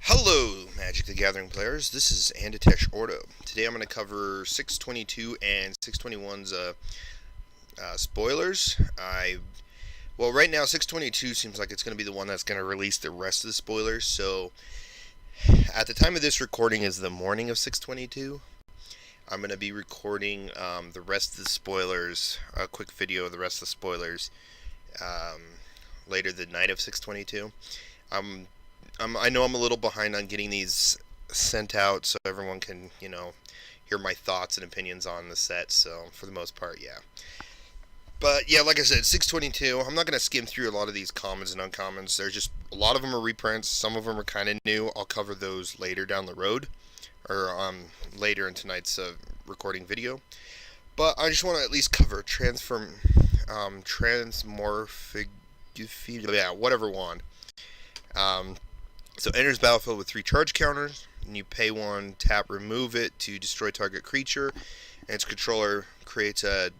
Hello, Magic the Gathering players. This is Anditesh Ordo. Today I'm going to cover 622 and 621's spoilers. Right now 622 seems like it's going to be the one that's going to release the rest of the spoilers. So at the time of this recording is the morning of 622. I'm going to be recording the rest of the spoilers, a quick video of the rest of the spoilers um, later the night of 622. I know I'm a little behind on getting these sent out so everyone can, hear my thoughts and opinions on the set. So for the most part, yeah. But yeah, like I said, 622. I'm not gonna skim through a lot of these commons and uncommons. There's just a lot of them are reprints. Some of them are kind of new. I'll cover those later down the road, or later in tonight's recording video. But I just want to at least cover transmorphic, yeah, whatever wand. Um, So enters battlefield with 3 charge counters, and you pay 1, tap, remove it to destroy target creature, and its controller creates a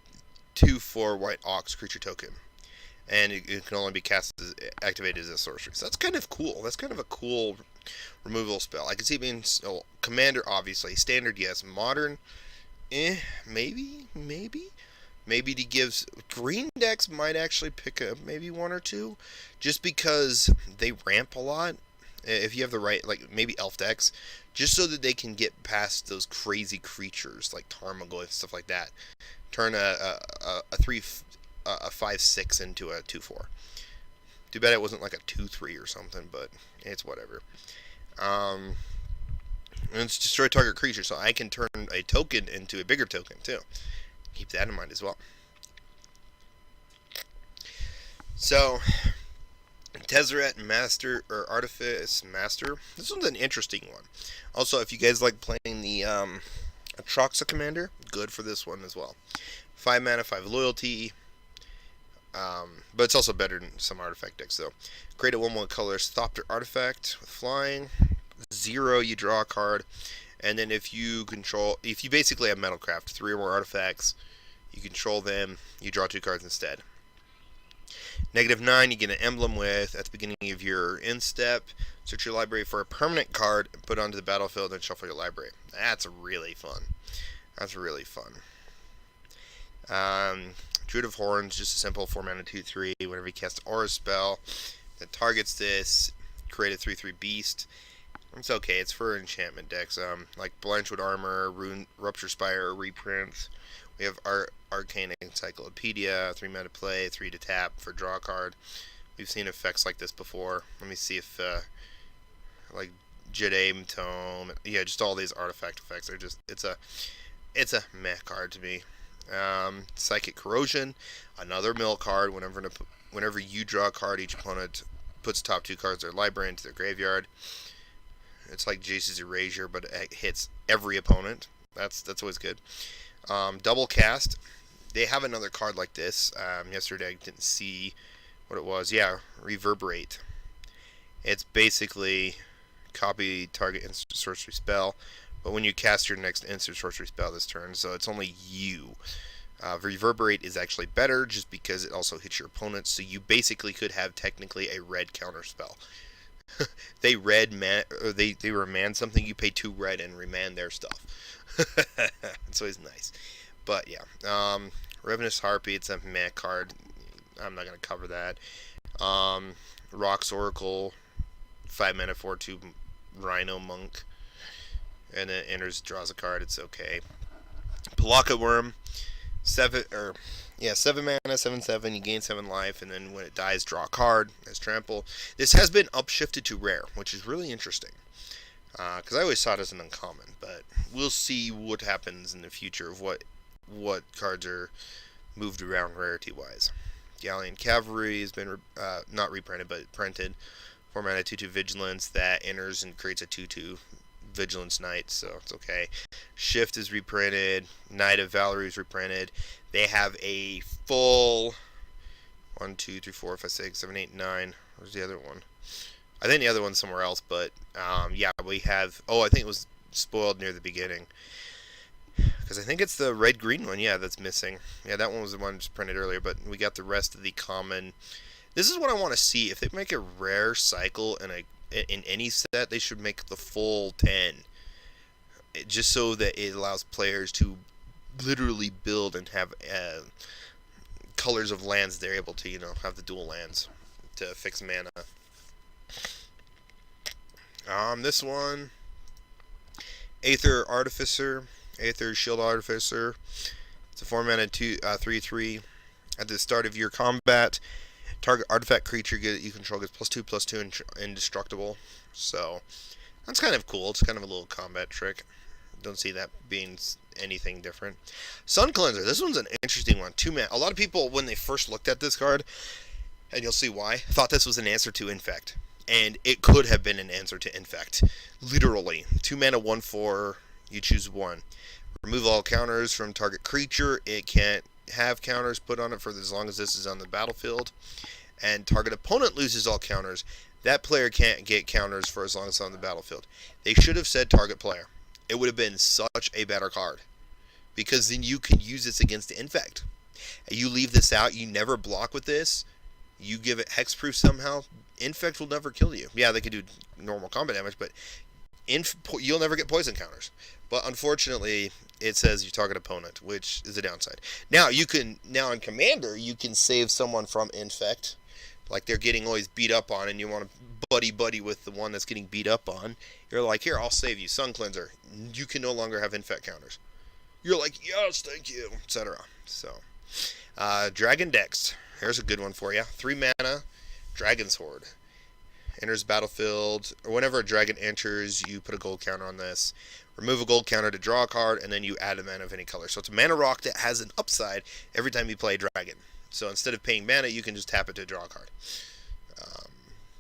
2/4 white ox creature token. And it can only be activated as a sorcery. So that's kind of cool. That's kind of a cool removal spell. I can see it being commander, obviously. Standard, yes. Modern, maybe. Maybe he gives green decks might actually pick up maybe 1 or 2, just because they ramp a lot. If you have the right, like maybe elf decks, just so that they can get past those crazy creatures like Tarmogoyf and stuff like that. Turn a 5/6 into a 2/4. Too bad it wasn't like a 2/3 or something, but it's whatever. And it's destroy target creature, so I can turn a token into a bigger token too. Keep that in mind as well. So, Tezzeret Master or Artifice Master. This one's an interesting one. Also, if you guys like playing the Atroxa Commander, good for this one as well. 5 mana, 5 loyalty. But it's also better than some artifact decks though. Create a 1/1 color Thopter artifact with flying. 0, you draw a card. And then if you basically have Metalcraft, 3 or more artifacts, you control them, you draw 2 cards instead. -9, you get an emblem with, at the beginning of your end step, search your library for a permanent card, put it onto the battlefield, and shuffle your library. That's really fun. Druid of Horns, just a simple 4 mana 2/3. Whenever you cast an aura spell that targets this, create a 3/3 beast. It's okay. It's for enchantment decks, like Blanchwood Armor, Rupture Spire, reprints. We have Arcane Encyclopedia, 3 mana to play, 3 to tap for draw card. We've seen effects like this before. Let me see if, like Jade Tome, yeah, just all these artifact effects are just, it's a meh card to me. Psychic Corrosion, another mill card. Whenever you draw a card, each opponent puts top 2 cards of their library into their graveyard. It's like Jace's Erasure, but it hits every opponent. That's always good. Double Cast. They have another card like this. Yesterday I didn't see what it was. Yeah, Reverberate. It's basically copy target instant sorcery spell, but when you cast your next instant sorcery spell this turn, so it's only you. Reverberate is actually better just because it also hits your opponents, so you basically could have technically a red counter spell. They remand something, you pay 2 red and remand their stuff. It's always nice. But yeah, Revenous Harpy, it's a meh card. I'm not gonna cover that. Rock's Oracle, 5 mana 4/2 Rhino Monk, and it enters, draws a card. It's okay. Palaka Worm, 7 mana, 7/7. You gain 7 life, and then when it dies, draw a card as trample. This has been upshifted to rare, which is really interesting. Because I always saw it as an uncommon, but we'll see what happens in the future of what cards are moved around rarity-wise. Galleon Cavalry has been not reprinted, but printed. 4 mana 2/2 Vigilance that enters and creates a 2/2 Vigilance Knight, so it's okay. Shift is reprinted. Knight of Valerie is reprinted. They have a full 1, 2, 3, 4, 5, 6, 7, 8, 9. Where's the other one? I think the other one's somewhere else, but yeah, we have. Oh, I think it was spoiled near the beginning, because I think it's the red-green one. Yeah, that's missing. Yeah, that one was the one just printed earlier, but we got the rest of the common. This is what I want to see. If they make a rare cycle and in any set, they should make the full 10, just so that it allows players to literally build and have colors of lands they're able to, have the dual lands to fix mana. This one, Aether Artificer, Aether Shield Artificer. It's a 4-mana 3/3. At the start of your combat, target artifact creature you control gets +2/+2 indestructible. So that's kind of cool. It's kind of a little combat trick. Don't see that being anything different. Sun Cleanser. This one's an interesting one. 2-mana. A lot of people, when they first looked at this card, and you'll see why, thought this was an answer to Infect. And it could have been an answer to Infect. Literally. 2-mana 1/4. You choose one. Remove all counters from target creature. It can't have counters put on it for as long as this is on the battlefield. And target opponent loses all counters. That player can't get counters for as long as it's on the battlefield. They should have said target player. It would have been such a better card. Because then you can use this against the Infect. You leave this out. You never block with this. You give it hexproof somehow. Infect will never kill you. Yeah, they could do normal combat damage, but you'll never get poison counters. But unfortunately, it says you target opponent, which is a downside. Now in Commander, you can save someone from Infect, like they're getting always beat up on, and you want to buddy with the one that's getting beat up on. You're like, here, I'll save you, Sun Cleanser. You can no longer have Infect counters. You're like, yes, thank you, etc. So, Dragon Dex. Here's a good one for you. 3-mana, Dragon's Horde. Enters battlefield, or whenever a dragon enters, you put a gold counter on this. Remove a gold counter to draw a card, and then you add a mana of any color. So it's a mana rock that has an upside every time you play a dragon. So instead of paying mana, you can just tap it to draw a card.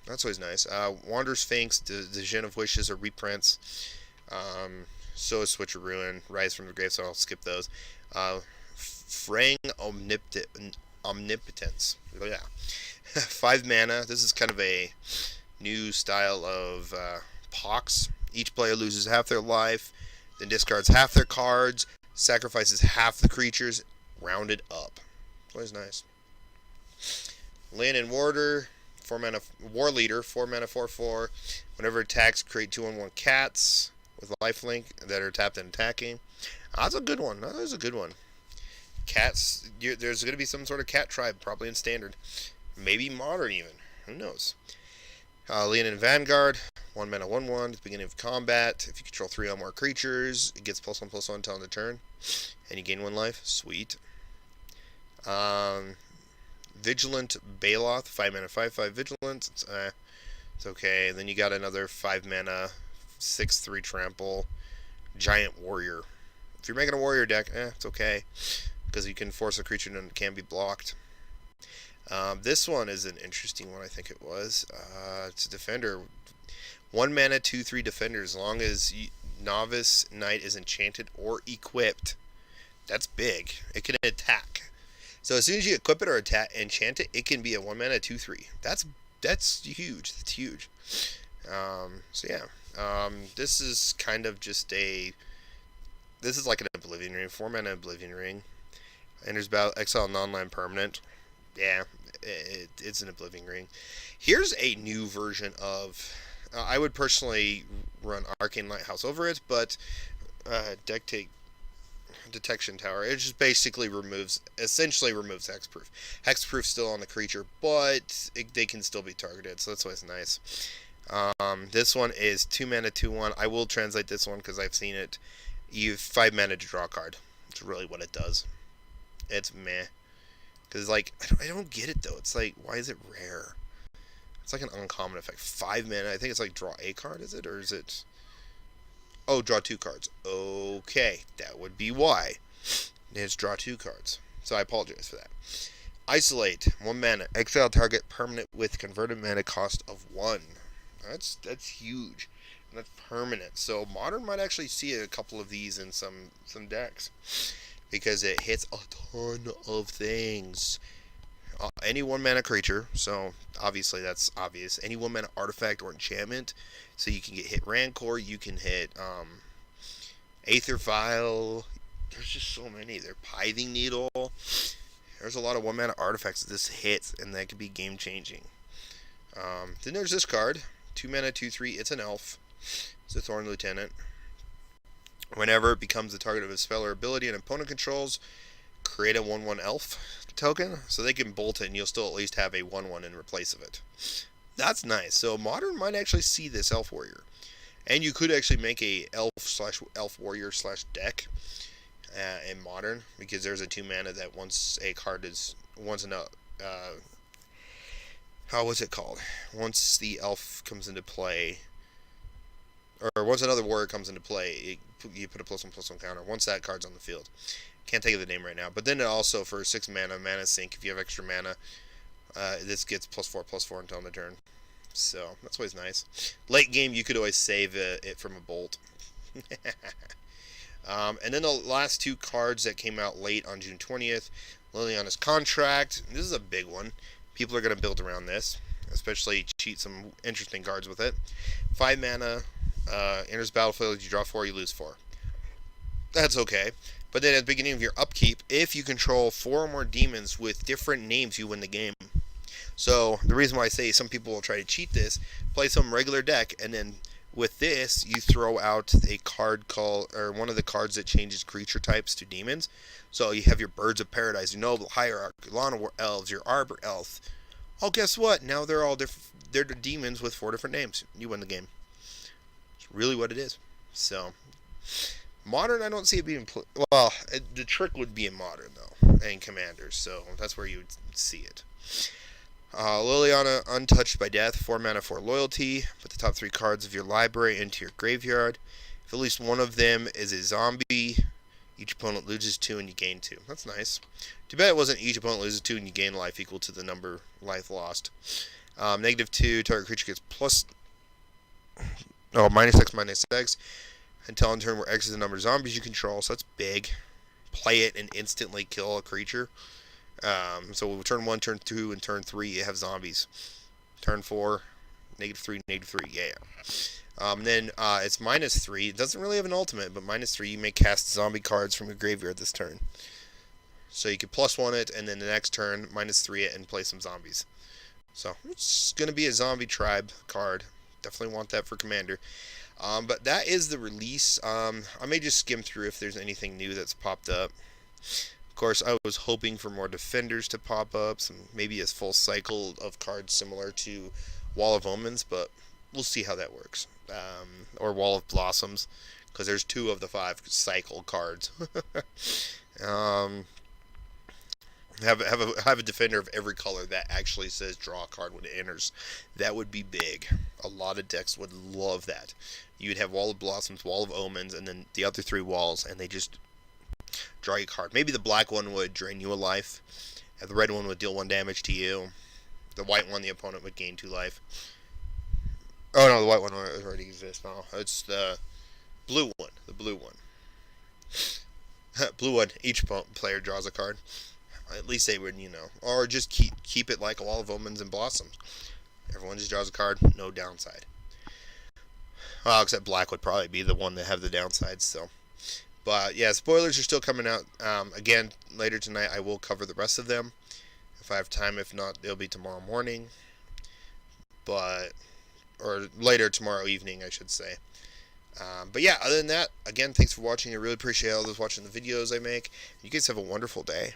That's always nice. Wander's Sphinx, Division of Wishes, or reprints. So is Switch of Ruin, Rise from the Grave, so I'll skip those. Fraying Omnipotence. Oh, yeah. 5 mana. This is kind of a new style of Pox. Each player loses half their life, then discards half their cards, sacrifices half the creatures, rounded up. Always nice. Land and Warder, 4-mana War Leader, 4-mana 4/4. Whenever attacks, create 2/1 cats with lifelink that are tapped and attacking. That's a good one. That is a good one. Cats. There's going to be some sort of cat tribe, probably in Standard, maybe Modern even. Who knows? Leonin Vanguard, 1-mana 1/1 at the beginning of combat. If you control 3 or more creatures, it gets +1/+1 until end of turn, and you gain 1 life. Sweet. Vigilant Baloth, 5-mana 5/5 Vigilant. It's okay. And then you got another 5-mana 6/3 Trample Giant Warrior. If you're making a warrior deck, it's okay, because you can force a creature and it can be blocked. This one is an interesting one, I think it was. It's a defender. 1-mana 2/3 defender, as long as Novice Knight is enchanted or equipped. That's big. It can attack. So as soon as you equip it or enchant it, it can be a 1-mana 2/3. That's huge. That's huge. So yeah. This is kind of just this is like an Oblivion Ring. 4-mana Oblivion Ring. Enters battle, exile non-land permanent. Yeah, it's an Oblivion Ring. Here's a new version of... I would personally run Arcane Lighthouse over it, but Detection Tower. It just basically essentially removes Hexproof. Hexproof's still on the creature, but they can still be targeted, so that's always nice. This one is 2-mana 2/1. I will translate this one because I've seen it. You have 5 mana to draw a card. That's really what it does. It's meh. Because, like, I don't get it, though. It's like, why is it rare? It's like an uncommon effect. 5 mana. I think it's like draw a card, is it? Or is it... Oh, draw 2 cards. Okay. That would be why. It's draw 2 cards. So I apologize for that. Isolate. 1 mana. Exile target permanent with converted mana cost of 1. That's huge. And that's permanent. So Modern might actually see a couple of these in some decks, because it hits a ton of things. Any 1-mana creature, so obviously that's obvious. Any 1-mana artifact or enchantment, so you can hit Rancor, you can hit Aether Vial. There's just so many. There's Pithing Needle. There's a lot of 1-mana artifacts that this hits, and that could be game changing. Then there's this card, 2 mana, 2/3. It's an elf. It's a Thorn Lieutenant. Whenever it becomes the target of a spell or ability an opponent controls, create a 1/1 elf token. So they can bolt it and you'll still at least have a 1/1 in replace of it. That's nice. So Modern might actually see this elf warrior. And you could actually make a elf warrior / deck in Modern, because there's a 2 mana that once a card is how was it called? Once the elf comes into play, or once another warrior comes into play, you put a +1/+1 counter. Once that card's on the field, can't think of the name right now. But then it also, for 6 mana sink, if you have extra mana, this gets +4/+4 until end of turn. So that's always nice. Late game, you could always save it from a bolt. And then the last 2 cards that came out late on June 20th, Liliana's Contract. This is a big one. People are going to build around this, especially cheat some interesting cards with it. 5 mana, enters battlefield, you draw 4, you lose 4. That's okay. But then at the beginning of your upkeep, if you control 4 or more demons with different names, you win the game. So the reason why I say some people will try to cheat this, play some regular deck, and then with this you throw out a card called, or one of the cards that changes creature types to demons. So you have your Birds of Paradise, your Noble Hierarch, your Llanowar Elves, your Arbor Elf. Oh, guess what? Now they're all they're demons with 4 different names. You win the game. It's really what it is. So Modern, I don't see it being well. The trick would be in Modern though, and Commanders. So that's where you would see it. Liliana, Untouched by Death, 4 mana, 4 loyalty. Put the top 3 cards of your library into your graveyard. If at least one of them is a zombie, each opponent loses 2 and you gain 2. That's nice. Too bad it wasn't each opponent loses 2 and you gain life equal to the number life lost. -2, target creature gets -X/-X until on turn where X is the number of zombies you control. So that's big. Play it and instantly kill a creature. So turn 1, turn 2, and turn 3, you have zombies. Turn 4, -3, -3, yeah. Then it's -3. It doesn't really have an ultimate, but -3, you may cast zombie cards from your graveyard this turn. So you can +1 it, and then the next turn, -3 it, and play some zombies. So it's going to be a zombie tribe card. Definitely want that for Commander. But that is the release. I may just skim through if there's anything new that's popped up. Of course, I was hoping for more Defenders to pop up, maybe a full cycle of cards similar to Wall of Omens, but we'll see how that works. Or Wall of Blossoms, because there's 2 of the 5 cycle cards. Have a Defender of every color that actually says draw a card when it enters. That would be big. A lot of decks would love that. You'd have Wall of Blossoms, Wall of Omens, and then the other 3 walls, and they just draw you a card. Maybe the black one would drain you a life, and the red one would deal 1 damage to you. The white one, the opponent would gain 2 life. Oh no, the white one already exists. No, it's the blue one. The blue one. Blue one. Each player draws a card. At least they would, or just keep it like a Wall of Omens and Blossoms. Everyone just draws a card, no downside. Well, except black would probably be the one that have the downsides. So. But yeah, spoilers are still coming out. Again, later tonight I will cover the rest of them if I have time. If not, it'll be tomorrow morning. Or later tomorrow evening, I should say. But yeah, other than that, again, thanks for watching. I really appreciate all those watching the videos I make. You guys have a wonderful day.